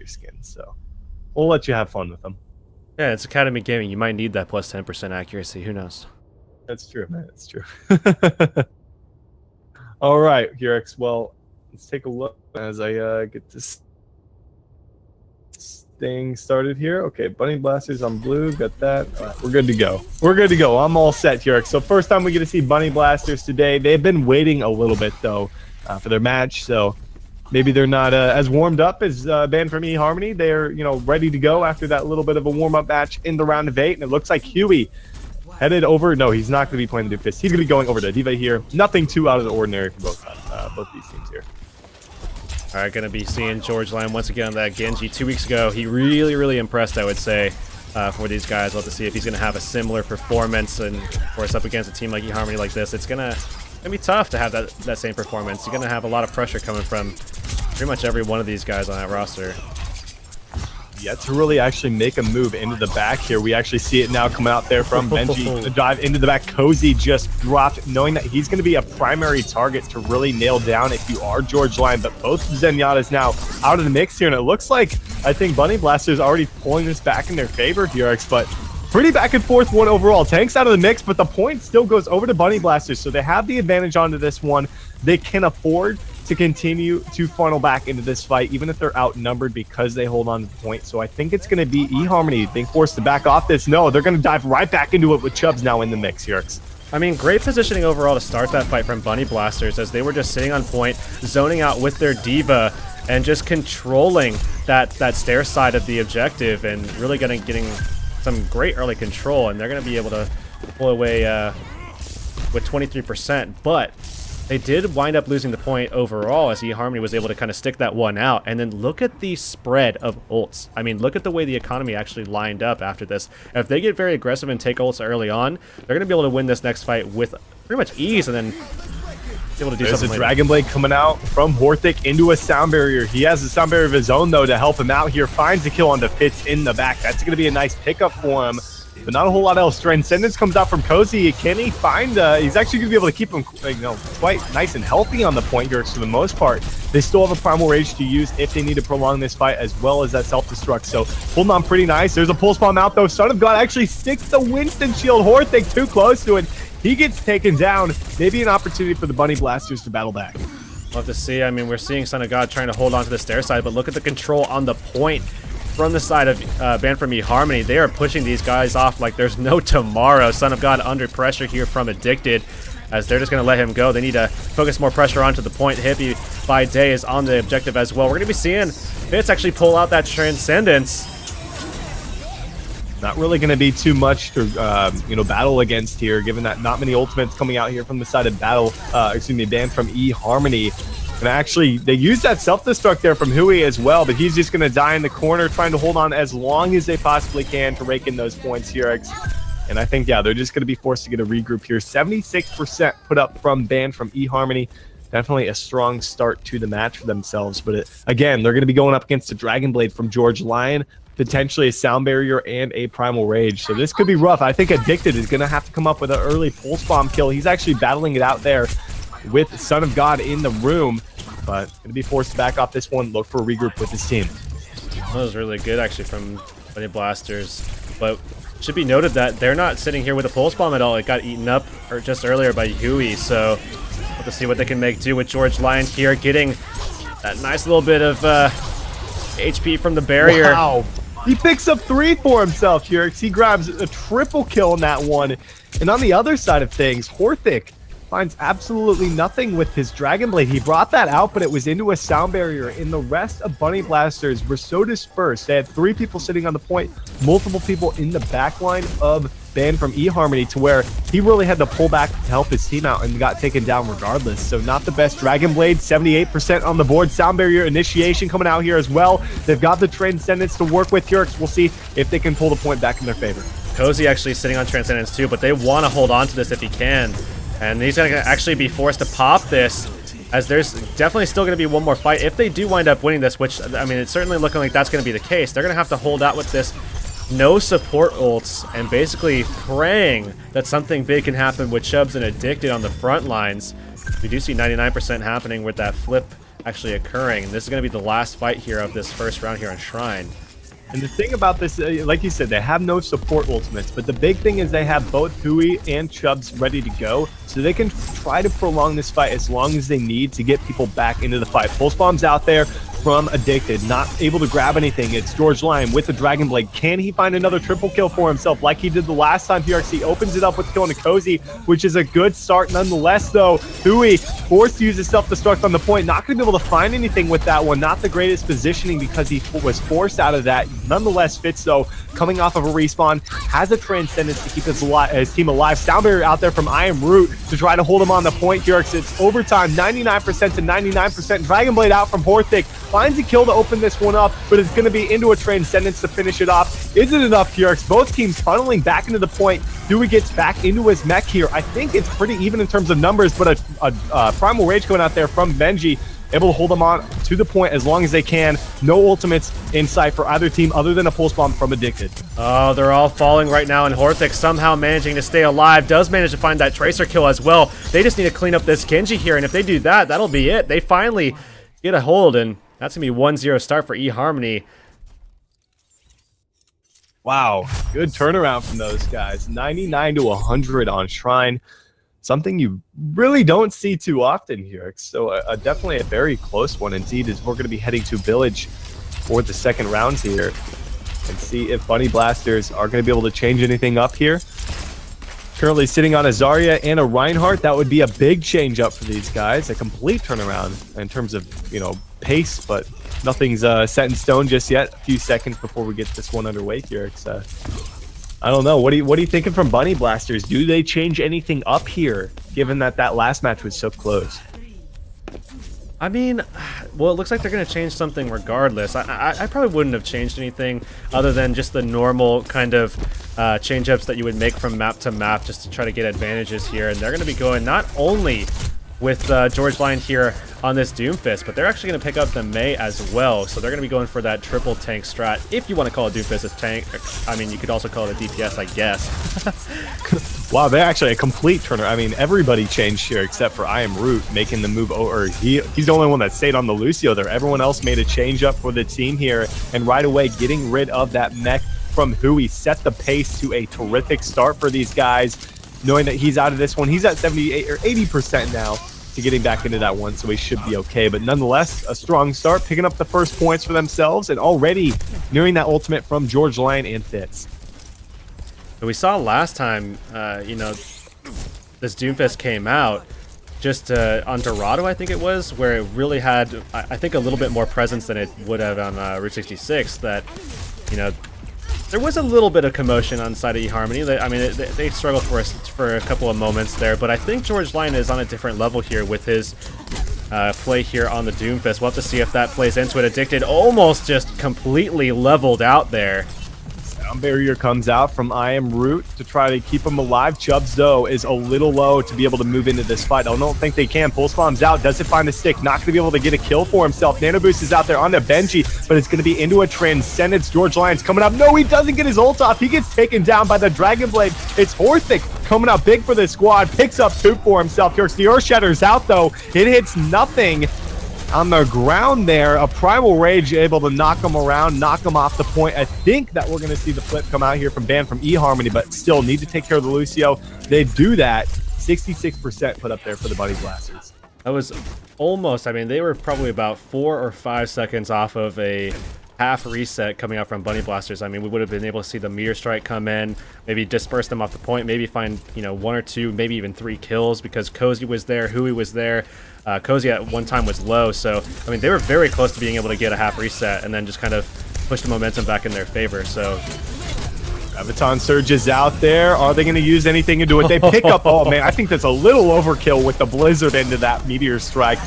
your skins. So we'll let you have fun with them. Yeah, it's Academy Gaming. You might need that plus 10% accuracy. Who knows? That's true, man. That's true. All right, Hurix. Well, let's take a look as I get this thing started here. Okay, Bunny Blasters on blue. Got that. All right, we're good to go. We're good to go. I'm all set, Hurix. So first time we get to see Bunny Blasters today. They've been waiting a little bit, though, for their match. So maybe they're not as warmed up as band from eHarmony. They're, ready to go after that little bit of a warm-up match in the round of 8. And it looks like Huey headed over. No, he's not going to be playing the Doofus. He's going to be going over to D.Va here. Nothing too out of the ordinary for both these teams here. All right, going to be seeing George Lion once again on that Genji 2 weeks ago. He really impressed, I would say, for these guys. We'll have to see if he's going to have a similar performance. And, of course, up against a team like eHarmony like this, it's going to be tough to have that same performance. You're going to have a lot of pressure coming from pretty much every one of these guys on that roster. Yet to really actually make a move into the back here. We actually see it now coming out there from Benji. The dive into the back. Cozy just dropped, knowing that he's going to be a primary target to really nail down if you are George Lion. But both Zenyatta's now out of the mix here. And it looks like, I think Bunny Blaster's already pulling this back in their favor here, but pretty back and forth one overall. Tank's out of the mix, but the point still goes over to Bunny Blasters. So they have the advantage onto this one. They can afford to continue to funnel back into this fight, even if they're outnumbered, because they hold on to the point. So I think it's going to be eHarmony being forced to back off this. No, they're going to dive right back into it with Chubbs now in the mix here. I mean, great positioning overall to start that fight from Bunny Blasters, as they were just sitting on point, zoning out with their D.Va, and just controlling that stair side of the objective, and really getting some great early control. And they're going to be able to pull away with 23%, but they did wind up losing the point overall, as eHarmony was able to kind of stick that one out. And then look at the spread of ults. I mean, look at the way the economy actually lined up after this. If they get very aggressive and take ults early on, they're going to be able to win this next fight with pretty much ease, and then be able to do There's something a later. Dragon Blade coming out from Horthic into a sound barrier. He has a sound barrier of his own, though, to help him out here. Finds the kill on the Fitz in the back. That's going to be a nice pickup for him. But not a whole lot else. Transcendence comes out from Cozy. Can he find... he's actually going to be able to keep him quite nice and healthy on the point here for the most part. They still have a Primal Rage to use if they need to prolong this fight, as well as that self-destruct. So holding on pretty nice. There's a Pulse Bomb out, though. Son of God actually sticks the Winston Shield. Horthic too close to it. He gets taken down. Maybe an opportunity for the Bunny Blasters to battle back. We'll have to see. I mean, we're seeing Son of God trying to hold on to the stair side, but look at the control on the point from the side of band from eHarmony. They are pushing these guys off like there's no tomorrow. Son of God under pressure here from Addicted, as they're just going to let him go. They need to focus more pressure onto the point. Hippie by day is on the objective as well. We're going to be seeing Fitz actually pull out that Transcendence. Not really going to be too much to battle against here, given that not many ultimates coming out here from the side of band from eHarmony. And actually, they used that self-destruct there from Huey as well, but he's just going to die in the corner, trying to hold on as long as they possibly can to rake in those points here. And I think, yeah, they're just going to be forced to get a regroup here. 76% put up from band from eHarmony. Definitely a strong start to the match for themselves. But again, they're going to be going up against a Dragon Blade from George Lion, potentially a Sound Barrier and a Primal Rage. So this could be rough. I think Addicted is going to have to come up with an early Pulse Bomb kill. He's actually battling it out there with Son of God in the room, but going to be forced to back off this one, look for a regroup with his team. That was really good, actually, from Bunny Blasters. But it should be noted that they're not sitting here with a Pulse Bomb at all. It got eaten up just earlier by Huey, so we'll have to see what they can make do with George Lion here, getting that nice little bit of HP from the barrier. Wow. He picks up 3 for himself here. He grabs a triple kill in that one. And on the other side of things, Horthic finds absolutely nothing with his Dragon Blade. He brought that out, but it was into a sound barrier, and the rest of Bunny Blasters were so dispersed. They had 3 people sitting on the point, multiple people in the backline of band from eHarmony, to where he really had to pull back to help his team out and got taken down regardless. So not the best. Dragon Blade, 78% on the board. Sound barrier initiation coming out here as well. They've got the Transcendence to work with here. We'll see if they can pull the point back in their favor. Cozy actually sitting on Transcendence too, but they want to hold on to this if he can. And he's going to actually be forced to pop this, as there's definitely still going to be one more fight. If they do wind up winning this, which, I mean, it's certainly looking like that's going to be the case, they're going to have to hold out with this no support ults and basically praying that something big can happen with Chubbs and Addicted on the front lines. We do see 99% happening with that flip actually occurring. And this is going to be the last fight here of this first round here on Shrine. And the thing about this, like you said, they have no support ultimates, but the big thing is they have both Hui and Chubbs ready to go, so they can try to prolong this fight as long as they need to get people back into the fight. Pulse Bomb's out there from Addicted, not able to grab anything. It's George Lion with the Dragon Blade. Can he find another triple kill for himself like he did the last time? PRC opens it up with killing a Cozy, which is a good start nonetheless, though. Hui forced to use his self-destruct on the point. Not going to be able to find anything with that one. Not the greatest positioning because he was forced out of that. Nonetheless, Fitz, though, coming off of a respawn, has a Transcendence to keep his team alive. Sound Barrier out there from I Am Root to try to hold him on the point here. It's overtime, 99% to 99%. Dragon Blade out from Horthic. Finds a kill to open this one up, but it's going to be into a Transcendence to finish it off. Is it enough, Kyrix? Both teams funneling back into the point. Dewey gets back into his mech here. I think it's pretty even in terms of numbers, but a Primal Rage going out there from Benji, able to hold them on to the point as long as they can. No ultimates in sight for either team other than a Pulse Bomb from Addicted. Oh, they're all falling right now, and Horthic somehow managing to stay alive. Does manage to find that Tracer kill as well. They just need to clean up this Genji here, and if they do that, that'll be it. They finally get a hold, and that's going to be 1-0 start for eHarmony. Wow, good turnaround from those guys. 99 to 100 on Shrine. Something you really don't see too often here. So definitely a very close one indeed, as we're going to be heading to Village for the second round here and see if Bunny Blasters are going to be able to change anything up here. Currently sitting on a Zarya and a Reinhardt. That would be a big change up for these guys. A complete turnaround in terms of, pace, but nothing's set in stone just yet. A few seconds before we get this one underway here. It's, I don't know. What are you thinking from Bunny Blasters? Do they change anything up here, given that last match was so close? I mean, well, it looks like they're going to change something regardless. I probably wouldn't have changed anything other than just the normal kind of change-ups that you would make from map to map just to try to get advantages here. And they're going to be going not only with George Lion here on this Doomfist, but they're actually going to pick up the Mei as well. So they're going to be going for that triple tank strat. If you want to call a Doomfist a tank, I mean, you could also call it a DPS, I guess. Wow, they're actually a complete turner. I mean, everybody changed here except for I Am Root making the move over. He's the only one that stayed on the Lucio there. Everyone else made a change up for the team here, and right away getting rid of that mech from Hui set the pace to a terrific start for these guys. Knowing that he's out of this one, he's at 78 or 80% now to getting back into that one, so he should be okay. But nonetheless, a strong start, picking up the first points for themselves, and already nearing that ultimate from George Lion and Fitz. We saw last time, this Doomfist came out just on Dorado, I think it was, where it really had, I think, a little bit more presence than it would have on Route 66. That, there was a little bit of commotion on the side of eHarmony. They struggled for a couple of moments there, but I think George Lion is on a different level here with his play here on the Doomfist. We'll have to see if that plays into it. Addicted almost just completely leveled out there. Sound Barrier comes out from I Am Root to try to keep him alive. Chubbs, though, is a little low to be able to move into this fight. I don't think they can. Pulse Bomb's out. Doesn't find the stick. Not going to be able to get a kill for himself. Nano Boost is out there on the Benji, but it's going to be into a Transcendence. George Lion's coming up. No, he doesn't get his ult off. He gets taken down by the Dragon Blade. It's Horthic coming out big for this squad. Picks up 2 for himself. The Earth Shatter's out, though. It hits nothing on the ground there. A Primal Rage able to knock him around, knock him off the point. I think that we're going to see the flip come out here from Ban from eHarmony, but still need to take care of the Lucio. They do that. 66% put up there for the Bunny Blasters. That was almost, they were probably about 4 or 5 seconds off of a half reset coming out from Bunny Blasters. We would have been able to see the Meteor Strike come in, maybe disperse them off the point, maybe find, 1 or 2, maybe even 3 kills because Cozy was there, Hui was there. Cozy at one time was low, so they were very close to being able to get a half reset and then just kind of push the momentum back in their favor. So Graviton Surge is out there. Are they going to use anything into it? They pick up, oh man, I think that's a little overkill with the Blizzard into that Meteor Strike,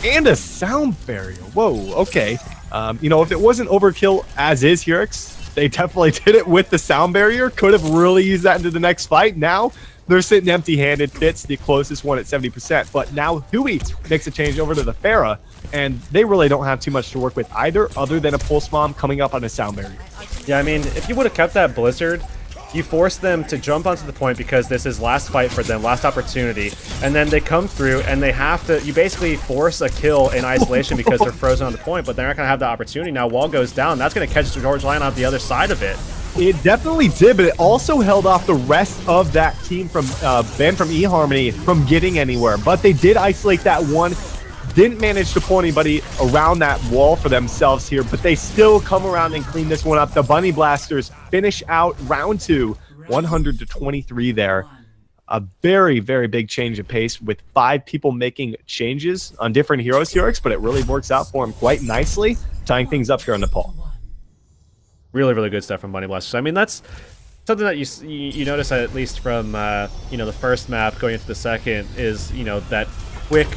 and a Sound Barrier. Whoa, okay. If it wasn't overkill as is, Hurix, they definitely did it with the Sound Barrier. Could have really used that into the next fight. Now they're sitting empty-handed. Fitz the closest one at 70%, but now Hui makes a change over to the Pharah, and they really don't have too much to work with either, other than a Pulse Bomb coming up on a Sound Barrier. Yeah, if you would have kept that Blizzard, you force them to jump onto the point because this is last fight for them, last opportunity, and then they come through and they have to, you basically force a kill in isolation because they're frozen on the point, but they're not going to have the opportunity. Now wall goes down, that's going to catch George Lion on the other side of it. It definitely did, but it also held off the rest of that team from banned from eHarmony from getting anywhere. But they did isolate that one. Didn't manage to pull anybody around that wall for themselves here, but they still come around and clean this one up. The Bunny Blasters finish out round 2, 100-23 there. A very, very big change of pace with 5 people making changes on different heroes here, but it really works out for them quite nicely, tying things up here on the poll. Really, really good stuff from Bunny Blasters. I mean, that's something that you notice at least from the first map going into the second is that quick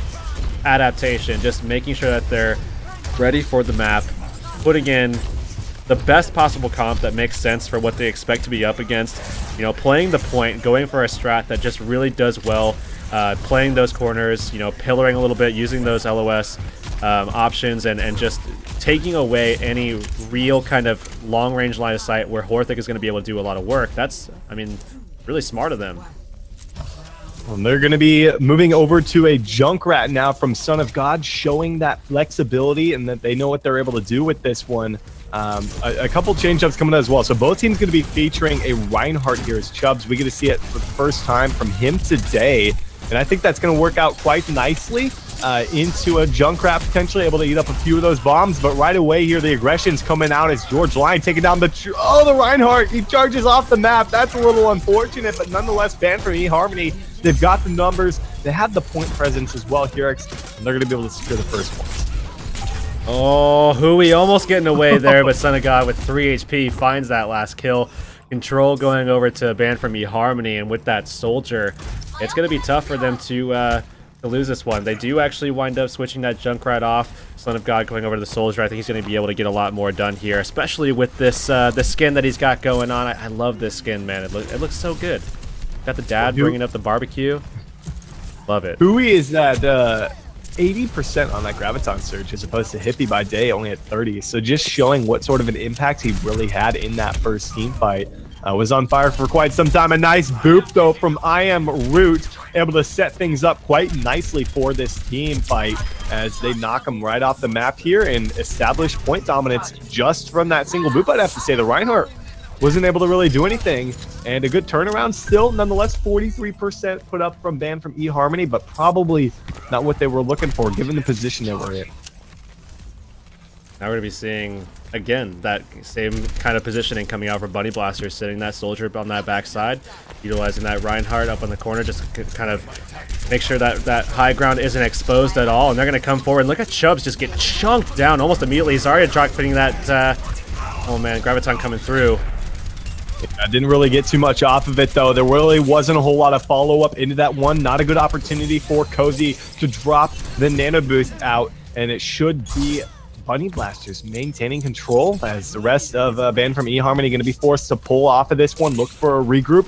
adaptation, just making sure that they're ready for the map, putting in the best possible comp that makes sense for what they expect to be up against, playing the point, going for a strat that just really does well, playing those corners, pillaring a little bit, using those LOS options, and just taking away any real kind of long-range line of sight where Horthic is going to be able to do a lot of work. That's, I mean, really smart of them. And they're going to be moving over to a Junkrat now from Son of God, showing that flexibility and that they know what they're able to do with this one. A couple change-ups coming out as well. So both teams going to be featuring a Reinhardt here as Chubbs. We get to see it for the first time from him today. And I think that's going to work out quite nicely into a Junkrat, potentially able to eat up a few of those bombs. But right away here, the aggression's coming out as George Lion taking down the Reinhardt. He charges off the map. That's a little unfortunate, but nonetheless banned from eHarmony. They've got the numbers. They have the point presence as well, Hurix, and they're going to be able to secure the first points. Oh, Hui almost getting away there, but Son of God with 3 HP finds that last kill. Control going over to ban from eHarmony, and with that soldier, it's going to be tough for them to lose this one. They do actually wind up switching that Junkrat off. Son of God going over to the soldier. I think he's going to be able to get a lot more done here, especially with this the skin that he's got going on. I love this skin, man. It looks so good. Got the dad bringing up the barbecue. Love it. Hui is at 80% on that Graviton Surge as opposed to Hippie by day, only at 30. So just showing what sort of an impact he really had in that first team fight. Was on fire for quite some time. A nice boop, though, from I Am Root, able to set things up quite nicely for this team fight as they knock them right off the map here and establish point dominance just from that single boop. I'd have to say the Reinhardt wasn't able to really do anything, and a good turnaround still. Nonetheless, 43% put up from ban from eHarmony, but probably not what they were looking for given the position they were in. Now we're going to be seeing, again, that same kind of positioning coming out from Bunny Blaster, sitting that soldier on that backside, utilizing that Reinhardt up on the corner, just to kind of make sure that that high ground isn't exposed at all. And they're going to come forward. Look at Chubbs just get chunked down almost immediately. Zarya drop fitting that, oh man, Graviton coming through. Yeah, didn't really get too much off of it, though. There really wasn't a whole lot of follow-up into that one. Not a good opportunity for Cozy to drop the Nano Boost out, and it should be Bunny Blasters maintaining control as the rest of band from eHarmony going to be forced to pull off of this one, look for a regroup.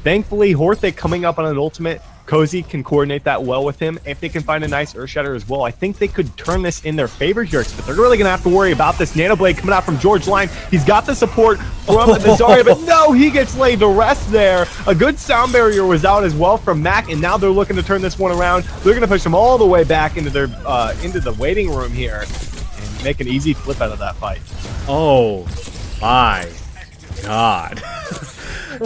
Thankfully, Horthic coming up on an ultimate. Cozy can coordinate that well with him. If they can find a nice Earthshatter as well, I think they could turn this in their favor here, but they're really going to have to worry about this Nano Blade coming out from George Lion. He's got the support from the Zarya, but no, he gets laid to rest there. A good sound barrier was out as well from Mac, and now they're looking to turn this one around. They're going to push them all the way back into their into the waiting room here and make an easy flip out of that fight. Oh my God.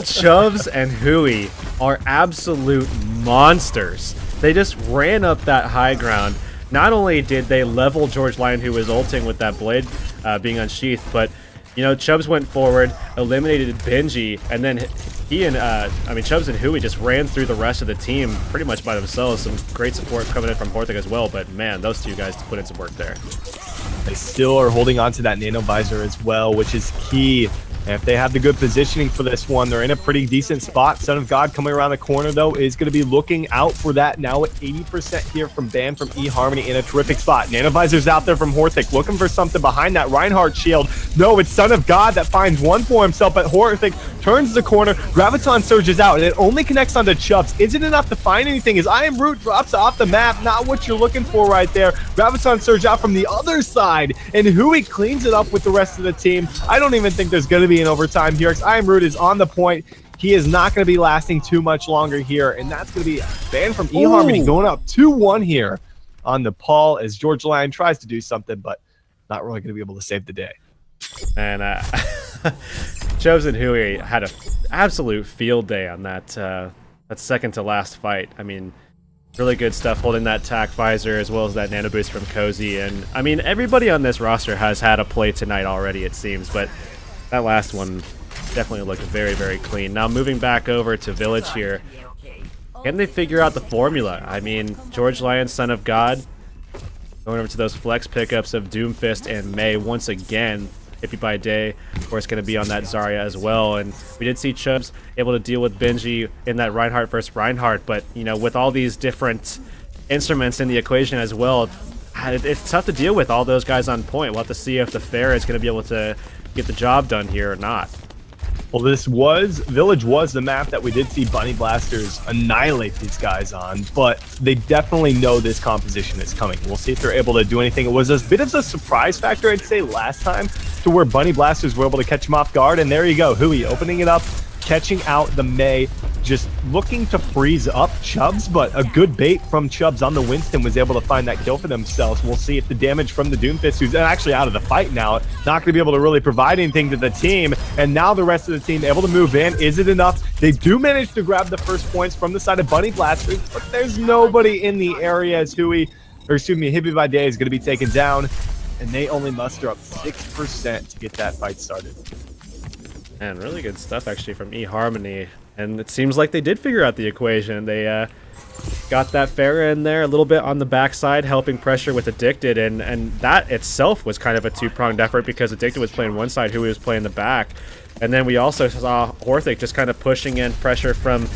Chubbs and Hui are absolute monsters. They just ran up that high ground. Not only did they level George Lion, who was ulting with that blade being unsheathed, but Chubbs went forward, eliminated Benji, and then Chubbs and Hui just ran through the rest of the team pretty much by themselves. Some great support coming in from Horthic as well, but man, those two guys put in some work there. They still are holding on to that Nano Visor as well, which is key. And if they have the good positioning for this one, they're in a pretty decent spot. Son of God coming around the corner, though, is going to be looking out for that now at 80% here from Ban from eHarmony in a terrific spot. Nanovisor's out there from Horthic, looking for something behind that Reinhardt shield. No, it's Son of God that finds one for himself, but Horthic turns the corner. Graviton surges out, and it only connects onto Chubbs. Isn't enough to find anything as I Am Root drops off the map. Not what you're looking for right there. Graviton surge out from the other side, and Hui cleans it up with the rest of the team. I don't even think there's going to be an overtime here. I Am Root is on the point. he is not going to be lasting too much longer here, and that's going to be banned from eHarmony, going up 2-1 here on Nepal as George Lion tries to do something, but not really going to be able to save the day. And Chubbs and Hui had an absolute field day on that second to last fight. I mean, really good stuff holding that tack visor as well as that nano boost from Cozy. And I mean, everybody on this roster has had a play tonight already, it seems, but that last one definitely looked very, very clean. Now moving back over to Village here. Can they figure out the formula? I mean, George Lion, Son of God, going over to those flex pickups of Doomfist and Mei once again. Hippie by Day, of course, going to be on that Zarya as well. And we did see Chubbs able to deal with Benji in that Reinhardt versus Reinhardt, but, you know, with all these different instruments in the equation as well, it's tough to deal with all those guys on point. We'll have to see if the Fair is going to be able to get the job done here or not. Well, Village was the map that we did see Bunny Blasters annihilate these guys on, but they definitely know this composition is coming. We'll see if they're able to do anything. It was a bit of a surprise factor, I'd say, last time, to where Bunny Blasters were able to catch him off guard, and there you go, Hui opening it up, catching out the Mei, just looking to freeze up Chubbs, but a good bait from Chubbs on the Winston was able to find that kill for themselves. We'll see if the damage from the Doomfist, who's actually out of the fight now, not going to be able to really provide anything to the team, and now the rest of the team able to move in. Is it enough? They do manage to grab the first points from the side of Bunny Blasters, but there's nobody in the area as Hippie by Day is going to be taken down, and they only muster up 6% to get that fight started. And really good stuff actually from eHarmony, and it seems like they did figure out the equation. They got that Pharah in there a little bit on the backside, helping pressure with Addicted, and that itself was kind of a two-pronged effort because Addicted was playing one side, Hui was playing the back. And then we also saw Horthic just kind of pushing in pressure from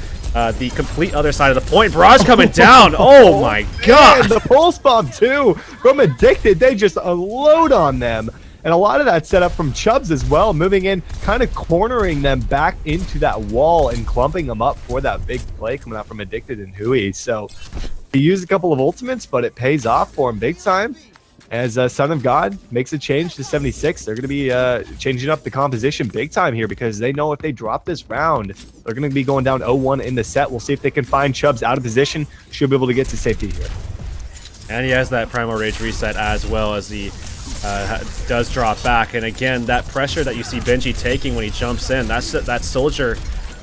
the complete other side of the point. Barrage coming down. Oh my god! And the pulse bomb too from Addicted. They just unload on them. And a lot of that set up from Chubbs as well, moving in, kind of cornering them back into that wall and clumping them up for that big play coming out from Addicted and Hui. So he used a couple of ultimates, but it pays off for him big time. As Son of God makes a change to 76, they're going to be changing up the composition big time here because they know if they drop this round, they're going to be going down 0-1 in the set. We'll see if they can find Chubbs out of position. Should be able to get to safety here. And he has that Primal Rage reset as well as he does drop back. And again, that pressure that you see Benji taking when he jumps in, that's that soldier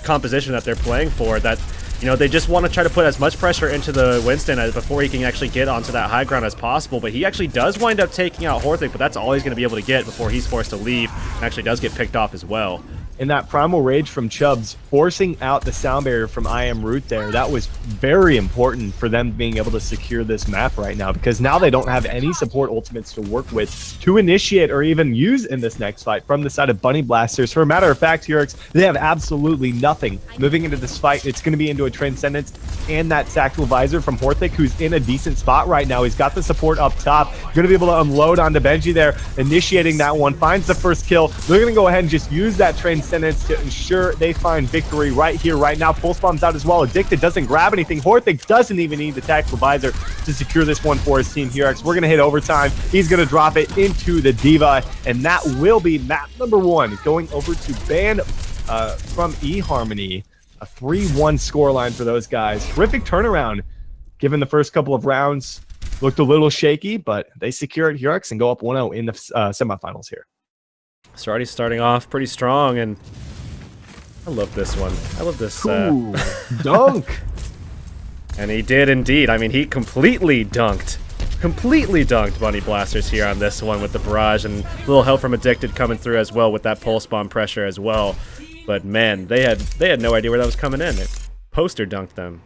composition that they're playing for, that, you know, they just want to try to put as much pressure into the Winston before he can actually get onto that high ground as possible. But he actually does wind up taking out Horthic, but that's all he's going to be able to get before he's forced to leave, and actually does get picked off as well. And that Primal Rage from Chubbs forcing out the sound barrier from I Am Root there, that was very important for them being able to secure this map right now, because now they don't have any support ultimates to work with to initiate or even use in this next fight from the side of Bunny Blasters. For a matter of fact, Hurix, they have absolutely nothing. Moving into this fight, it's going to be into a Transcendence and that Tactical Visor from Horthic, who's in a decent spot right now. He's got the support up top. Going to be able to unload onto Benji there, initiating that one, finds the first kill. They're going to go ahead and just use that Transcendence to ensure they find victory right here, right now. Pulse bomb's out as well. Addicted doesn't grab anything. Horthic doesn't even need the Tactical Visor to secure this one for his team. Hurix, we're going to hit overtime. He's going to drop it into the Diva, and that will be map number 1, going over to Ban from eHarmony. A 3-1 scoreline for those guys. Terrific turnaround, given the first couple of rounds looked a little shaky, but they secured Hurix and go up 1-0 in the semifinals here. So already starting off pretty strong, and I love this one. I love this. Ooh, dunk! And he did indeed. I mean, he completely dunked Bunny Blasters here on this one with the barrage, and a little help from Addicted coming through as well with that pulse bomb pressure as well. But man, they had no idea where that was coming in. It poster dunked them.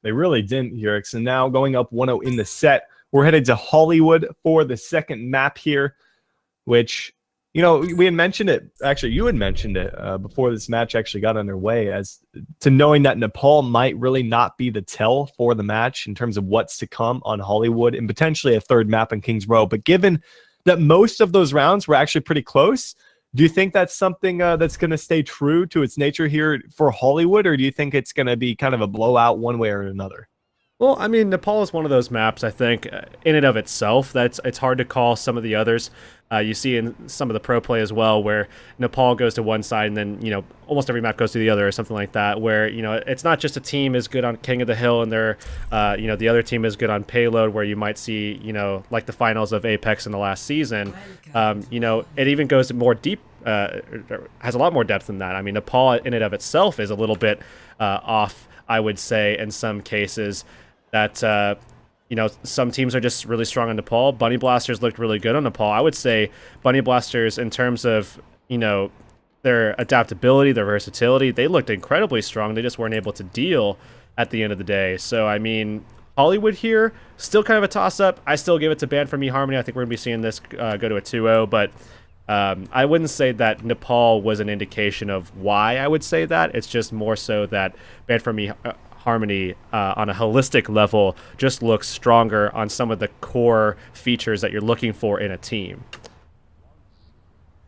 They really didn't, Hurix. And now going up 1-0 in the set, we're headed to Hollywood for the second map here, which, you know, we had mentioned it. Actually, you had mentioned it before this match actually got underway, as to knowing that Nepal might really not be the tell for the match in terms of what's to come on Hollywood and potentially a third map in Kings Row. But given that most of those rounds were actually pretty close, do you think that's something that's going to stay true to its nature here for Hollywood, or do you think it's going to be kind of a blowout one way or another? Well, I mean, Nepal is one of those maps, I think, in and of itself, it's hard to call some of the others. You see in some of the pro play as well, where Nepal goes to one side and then, almost every map goes to the other or something like that, where, it's not just a team is good on King of the Hill and they're, the other team is good on payload, where you might see, like the finals of Apex in the last season. It even goes more deep, has a lot more depth than that. I mean, Nepal in and of itself is a little bit off, I would say, in some cases. That, some teams are just really strong on Nepal. Bunny Blasters looked really good on Nepal. I would say Bunny Blasters, in terms of, their adaptability, their versatility, they looked incredibly strong. They just weren't able to deal at the end of the day. So, I mean, Hollywood here, still kind of a toss-up. I still give it to Band from eHarmony. I think we're going to be seeing this go to a 2-0, but I wouldn't say that Nepal was an indication of why I would say that. It's just more so that Band from eHarmony on a holistic level just looks stronger on some of the core features that you're looking for in a team.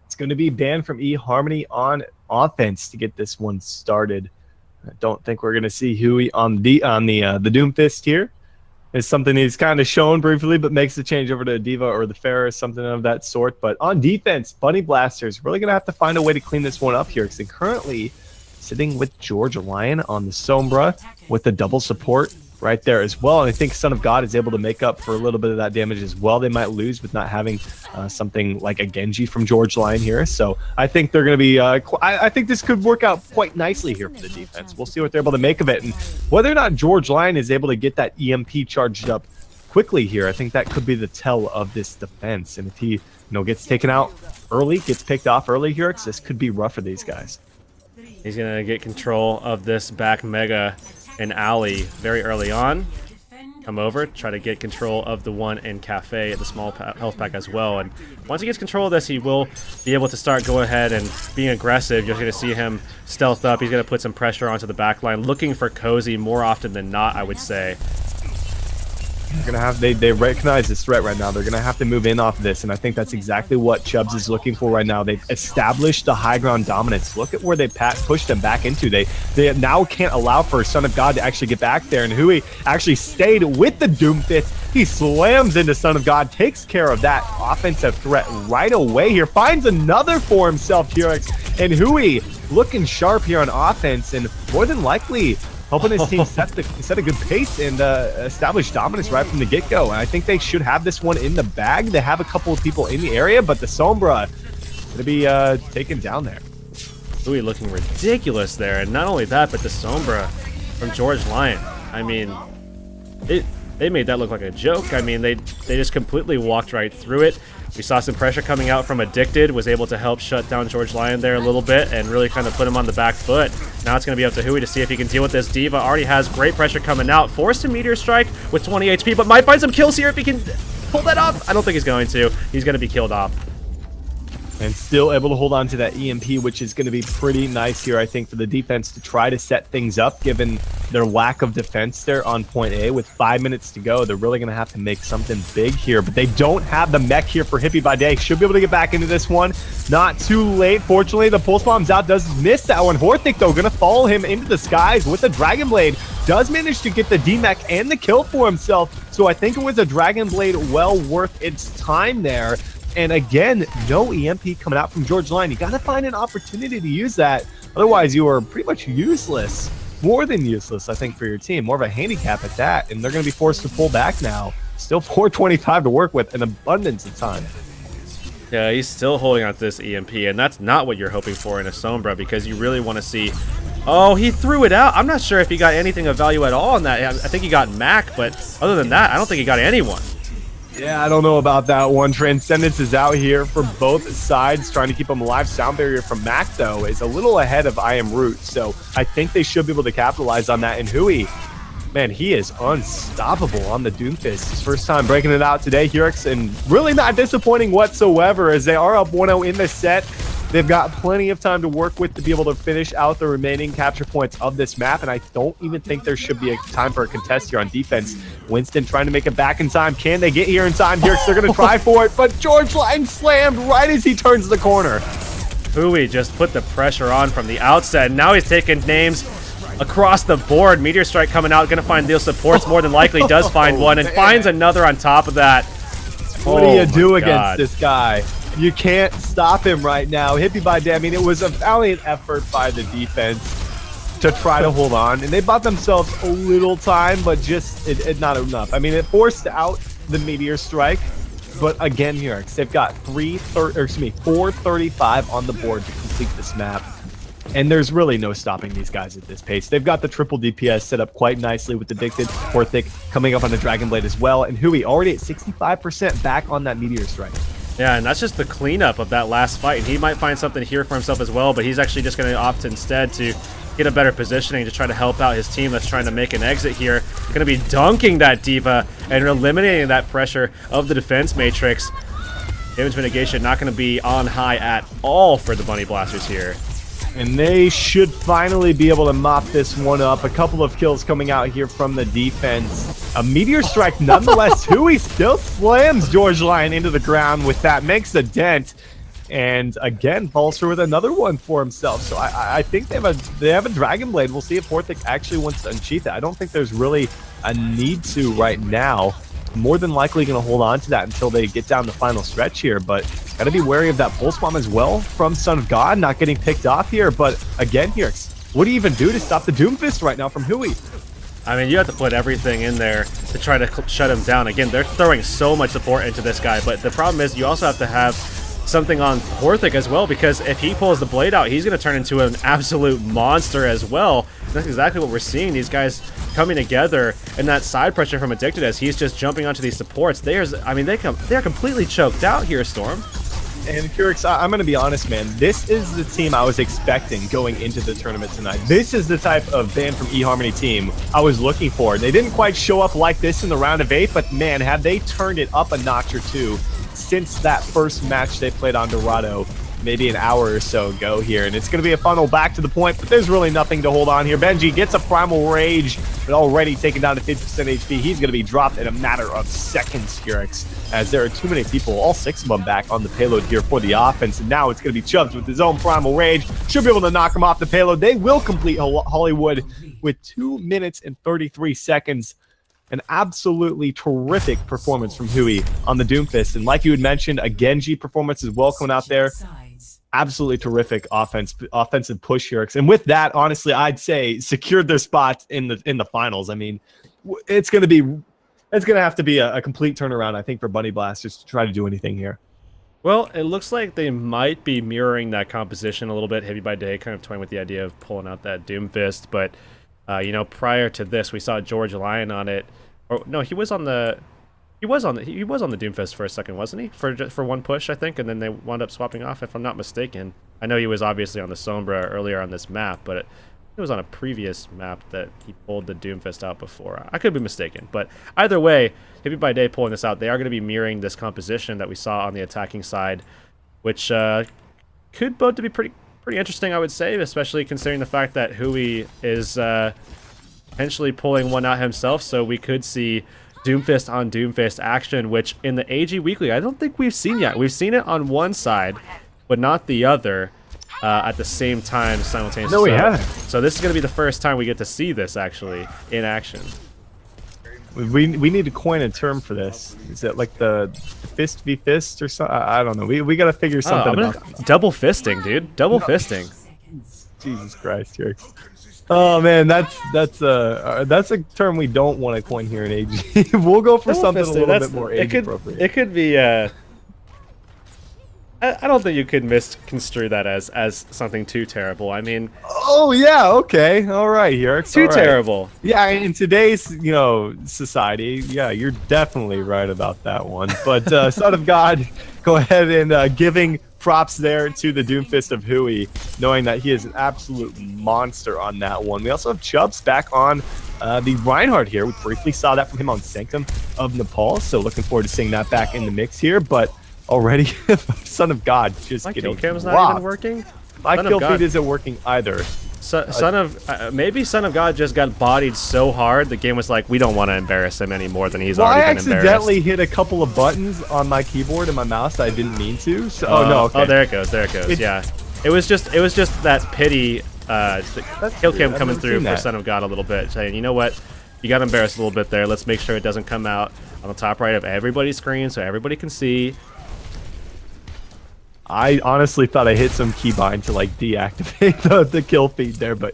It's going to be Banned from eHarmony on offense to get this one started. I don't think we're going to see Huey on the Doomfist here. It's something he's kind of shown briefly, but makes the change over to Diva or the Ferris, something of that sort. But on defense, Bunny Blasters really going to have to find a way to clean this one up here, because they currently sitting with George Lion on the Sombra with the double support right there as well. And I think Son of God is able to make up for a little bit of that damage as well. They might lose with not having something like a Genji from George Lion here. So I think they're going to be, I think this could work out quite nicely here for the defense. We'll see what they're able to make of it. And whether or not George Lion is able to get that EMP charged up quickly here, I think that could be the tell of this defense. And if he, gets taken out early, gets picked off early here, this could be rough for these guys. He's going to get control of this back Mega and alley very early on. Come over, try to get control of the one in Cafe at the small health pack as well. And once he gets control of this, he will be able to start going ahead and being aggressive. You're going to see him stealth up. He's going to put some pressure onto the back line, looking for Cozy more often than not, I would say. They're gonna have they recognize this threat right now. They're gonna have to move in off this, and I think that's exactly what Chubbs is looking for right now. They've established the high ground dominance. Look at where they pushed them back into. They now can't allow for Son of God to actually get back there, and Hui actually stayed with the Doomfist. He slams into Son of God, takes care of that offensive threat right away here, finds another for himself here, and Hui looking sharp here on offense, and more than likely helping his team set a good pace and establish dominance right from the get-go. And I think they should have this one in the bag. They have a couple of people in the area, but the Sombra going to be taken down there. Louis looking ridiculous there. And not only that, but the Sombra from George Lion. I mean, they made that look like a joke. I mean, they just completely walked right through it. We saw some pressure coming out from Addicted, was able to help shut down George Lion there a little bit and really kind of put him on the back foot. Now it's going to be up to Hui to see if he can deal with this. Diva already has great pressure coming out. Forced to Meteor Strike with 20 HP, but might find some kills here if he can pull that off. I don't think he's going to. He's going to be killed off. And still able to hold on to that EMP, which is going to be pretty nice here, I think, for the defense to try to set things up, given their lack of defense there on point A. With 5 minutes to go, they're really going to have to make something big here, but they don't have the mech here for Hippie by Day. Should be able to get back into this one. Not too late. Fortunately, the Pulse Bomb's out, does miss that one. Horthic, though, going to follow him into the skies with the Dragon Blade. Does manage to get the D-Mech and the kill for himself, so I think it was a Dragon Blade well worth its time there. And again, no EMP coming out from George Lion. You got to find an opportunity to use that. Otherwise, you are pretty much useless. More than useless, I think, for your team. More of a handicap at that. And they're going to be forced to pull back now. Still 425 to work with, an abundance of time. Yeah, he's still holding on to this EMP, and that's not what you're hoping for in a Sombra, because you really want to see... Oh, he threw it out. I'm not sure if he got anything of value at all on that. I think he got Mac, but other than that, I don't think he got anyone. Yeah, I don't know about that one. Transcendence is out here for both sides, trying to keep them alive. Sound Barrier from Mac, though, is a little ahead of I Am Root, so I think they should be able to capitalize on that. And Hui, man, he is unstoppable on the Doomfist. His first time breaking it out today, Hurix, and really not disappointing whatsoever, as they are up 1-0 in this set. They've got plenty of time to work with to be able to finish out the remaining capture points of this map, and I don't even think there should be a time for a contest here on defense. Winston trying to make it back in time. Can they get here in time? Here, they're going to try for it, but George Lion slammed right as he turns the corner. Hui just put the pressure on from the outset. Now he's taking names. across the board. Meteor Strike coming out, gonna find those supports more than likely. Does find one and finds another on top of that. What do you do against this guy? You can't stop him right now. Hippie by day. I mean, it was a valiant effort by the defense to try to hold on, and they bought themselves a little time, but just not enough. I mean, it forced out the Meteor Strike, but again, here they've got 435 on the board to complete this map. And there's really no stopping these guys at this pace. They've got the triple DPS set up quite nicely with Addicted, Orthic coming up on the Dragon Blade as well, and Hui already at 65% back on that Meteor Strike. Yeah, and that's just the cleanup of that last fight. And he might find something here for himself as well, but he's actually just going to opt instead to get a better positioning to try to help out his team that's trying to make an exit here. Going to be dunking that D.Va and eliminating that pressure of the defense matrix. Damage mitigation not going to be on high at all for the Bunny Blasters here. And they should finally be able to mop this one up. A couple of kills coming out here from the defense. A Meteor Strike nonetheless. Hui still slams George Lion into the ground with that. Makes a dent. And again, falls through with another one for himself. So I think they have a Dragon Blade. We'll see if Orthic actually wants to unsheath it. I don't think there's really a need to right now. More than likely going to hold on to that until they get down the final stretch here, but got to be wary of that pulse bomb as well from Son of God, not getting picked off here. But again, here, what do you even do to stop the Doomfist right now from Hui? I mean, you have to put everything in there to try to shut him down. Again, they're throwing so much support into this guy, but the problem is you also have to have something on Orthic as well, because if he pulls the blade out, he's going to turn into an absolute monster as well. And that's exactly what we're seeing. These guys coming together, and that side pressure from Addicted as he's just jumping onto these supports. They're completely choked out here, Storm. And Curix, I'm going to be honest, man. This is the team I was expecting going into the tournament tonight. This is the type of band from eHarmony team I was looking for. They didn't quite show up like this in the round of 8, but man, have they turned it up a notch or two since that first match they played on Dorado maybe an hour or so ago here. And it's going to be a funnel back to the point, but there's really nothing to hold on here. Benji gets a Primal Rage, but already taken down to 50% HP. He's going to be dropped in a matter of seconds, Curix, as there are too many people, all 6 of them back on the payload here for the offense. And now it's going to be Chubbs with his own Primal Rage. Should be able to knock him off the payload. They will complete Hollywood with 2 minutes and 33 seconds. An absolutely terrific performance from Hui on the Doomfist. And like you had mentioned, a Genji performance as well coming out there. Absolutely terrific offensive push here. And with that, honestly, I'd say secured their spots in the finals. I mean, it's going to have to be a complete turnaround, I think, for Bunny Blasters to try to do anything here. Well, it looks like they might be mirroring that composition a little bit. Heavy by Day kind of toying with the idea of pulling out that Doomfist, but you know, prior to this, we saw George Lion on it. Or no, he was on the Doomfist for a second, wasn't he? For one push, I think, and then they wound up swapping off, if I'm not mistaken. I know he was obviously on the Sombra earlier on this map, but it was on a previous map that he pulled the Doomfist out before. I could be mistaken, but either way, Hippie by Day pulling this out, they are going to be mirroring this composition that we saw on the attacking side, which could bode to be pretty interesting, I would say, especially considering the fact that Hui is potentially pulling one out himself, so we could see Doomfist on Doomfist action, which in the AG Weekly, I don't think we've seen yet. We've seen it on one side, but not the other at the same time simultaneously. No, we haven't. So this is going to be the first time we get to see this actually in action. We need to coin a term for this. Is it like the fist v fist or something? I don't know. We got to figure something out. Double fisting, dude. Double fisting. Jesus Christ, here. Oh man, that's a term we don't want to coin here in AG. We'll go for something a little bit more AG appropriate. It could be. I don't think you could misconstrue that as something too terrible. I mean. Oh yeah, okay, all right, here. Too terrible. Yeah, in today's society, yeah, you're definitely right about that one. But Son of God, go ahead and giving props there to the Doomfist of Hui, knowing that he is an absolute monster on that one. We also have Chubbs back on the Reinhardt here. We briefly saw that from him on Sanctum of Nepal, so looking forward to seeing that back in the mix here. But already, Son of God just getting kill cam's rocked. not even working? My kill feed isn't working either. Maybe Son of God just got bodied so hard the game was like, we don't want to embarrass him any more than he's already been embarrassed. I accidentally hit a couple of buttons on my keyboard and my mouse I didn't mean to. So, oh no, okay. Oh, there it goes. Yeah, it was just that pity Kill cam coming through for Son of God a little bit, saying, you know what, you got embarrassed a little bit there. Let's make sure it doesn't come out on the top right of everybody's screen so everybody can see. I honestly thought I hit some keybind to like deactivate the kill feed there, but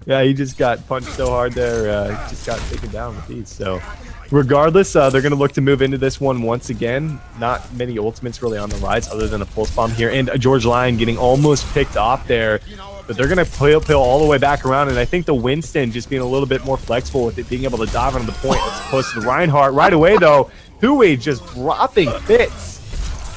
yeah, he just got punched so hard there, just got taken down with these. So regardless, they're going to look to move into this one once again. Not many ultimates really on the rise other than a pulse bomb here, and a George Lyon getting almost picked off there. But they're going to pill all the way back around, and I think the Winston just being a little bit more flexible with it being able to dive onto the point as opposed to the Reinhardt. Right away, though, Hui just dropping fits.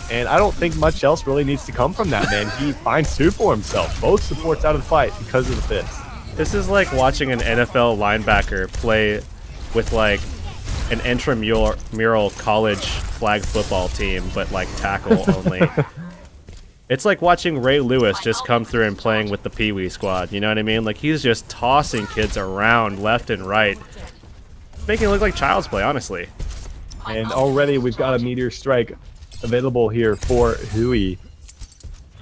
And I don't think much else really needs to come from that, man. He finds two for himself. Both supports out of the fight because of the fits. This is like watching an NFL linebacker play with like an intramural college flag football team, but like tackle only. It's like watching Ray Lewis just come through and playing with the Pee Wee squad. You know what I mean? Like he's just tossing kids around left and right, making it look like child's play, honestly. And already we've got a Meteor Strike available here for Hui.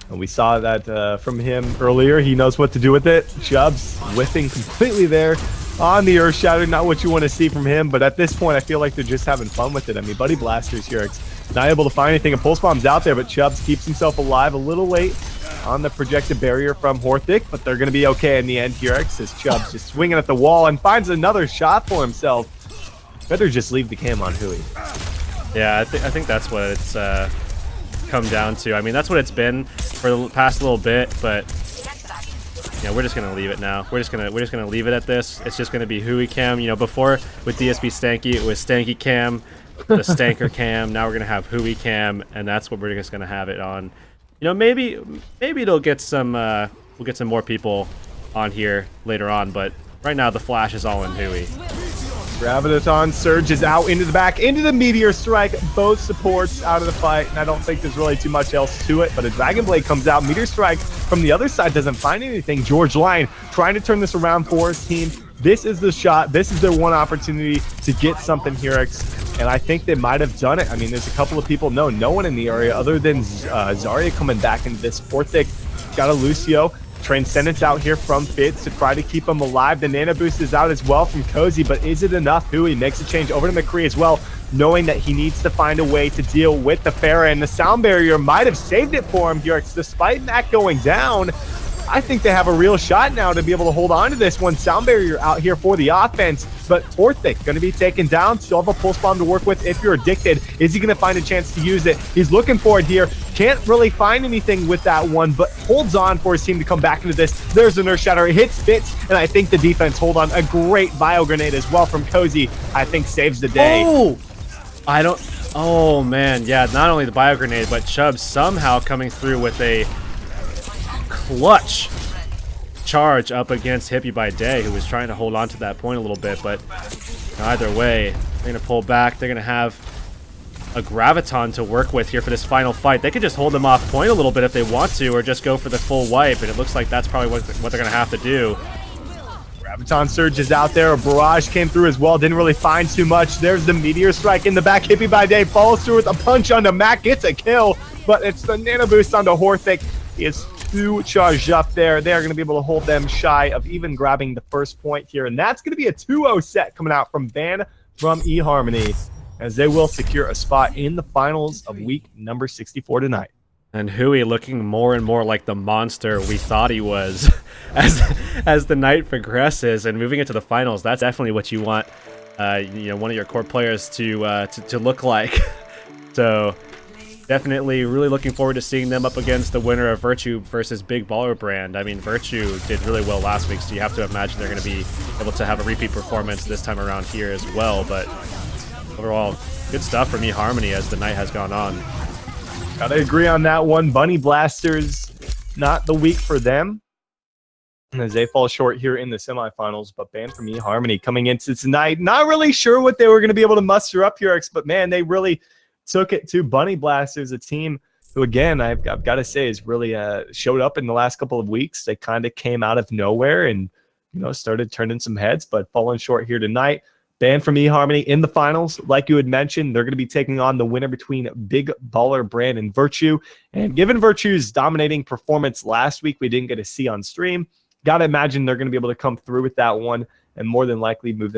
And we saw that from him earlier. He knows what to do with it. Chubbs whiffing completely there on the Earth Shatter. Not what you want to see from him, but at this point I feel like they're just having fun with it. I mean, Buddy Blasters here not able to find anything. A Pulse Bomb's out there, but Chubbs keeps himself alive a little late on the projected barrier from Horthick, but they're going to be okay in the end here as Chubbs just swinging at the wall and finds another shot for himself. Better just leave the cam on Hui. Yeah, I think that's what it's come down to. I mean, that's what it's been for the past little bit, but yeah, we're just gonna leave it now. We're just gonna leave it at this. It's just gonna be Hui cam. You know, before with DSP Stanky, it was Stanky cam, the Stanker cam. Now we're gonna have Hui cam, and that's what we're just gonna have it on. You know, maybe it'll get some. We'll get some more people on here later on, but right now the flash is all in Hui. Graviton surges out into the back, into the Meteor Strike. Both supports out of the fight, and I don't think there's really too much else to it, but a Dragon Blade comes out. Meteor Strike from the other side doesn't find anything. George Lyon trying to turn this around for his team. This is the shot. This is their one opportunity to get something here, and I think they might have done it. I mean, there's a couple of people. No one in the area other than Zarya coming back into this. Horthick got a Lucio. Transcendence out here from Fitz to try to keep him alive. The Nano Boost is out as well from Cozy, but is it enough? Hui makes a change over to McCree as well, knowing that he needs to find a way to deal with the Pharah, and the sound barrier might have saved it for him here. Despite that going down, I think they have a real shot now to be able to hold on to this one. Sound barrier out here for the offense, but Horthick going to be taken down. Still have a pulse bomb to work with if you're addicted. Is he going to find a chance to use it? He's looking for it here. Can't really find anything with that one, but holds on for his team to come back into this. There's an Earth Shatter. It hits Fitz, and I think the defense hold on. A great Bio Grenade as well from Cozy, I think saves the day. Oh man, yeah, not only the Bio Grenade, but Chubb somehow coming through with a clutch charge up against Hippie by Day, who was trying to hold on to that point a little bit, but either way, they're going to pull back. They're going to have a Graviton to work with here for this final fight. They could just hold them off point a little bit if they want to, or just go for the full wipe, and it looks like that's probably what they're going to have to do. Graviton Surge is out there. A Barrage came through as well. Didn't really find too much. There's the Meteor Strike in the back. Hippie by Day follows through with a punch onto Mac. Gets a kill, but it's the Nano Boost onto Horthick. He is too charged up there. They are going to be able to hold them shy of even grabbing the first point here. And that's going to be a 2-0 set coming out from Ban from eHarmony, as they will secure a spot in the finals of week number 64 tonight. And Hui looking more and more like the monster we thought he was as the night progresses and moving into the finals. That's definitely what you want, you know, one of your core players to look like. So definitely really looking forward to seeing them up against the winner of Virtue versus Big Baller Brand. I mean, Virtue did really well last week, so you have to imagine they're going to be able to have a repeat performance this time around here as well. But overall, good stuff from eHarmony as the night has gone on. Gotta agree on that one. Bunny Blasters, not the week for them, as they fall short here in the semifinals. But Ban from eHarmony coming into tonight, not really sure what they were going to be able to muster up here, but man, they really took it to Bunny Blasters, a team who, again, I've got to say, has really showed up in the last couple of weeks. They kind of came out of nowhere and, you know, started turning some heads, but falling short here tonight. Ban from eHarmony in the finals. Like you had mentioned, they're going to be taking on the winner between Big Baller Brand and Virtue. And given Virtue's dominating performance last week, we didn't get to see on stream, Gotta imagine they're going to be able to come through with that one and more than likely move them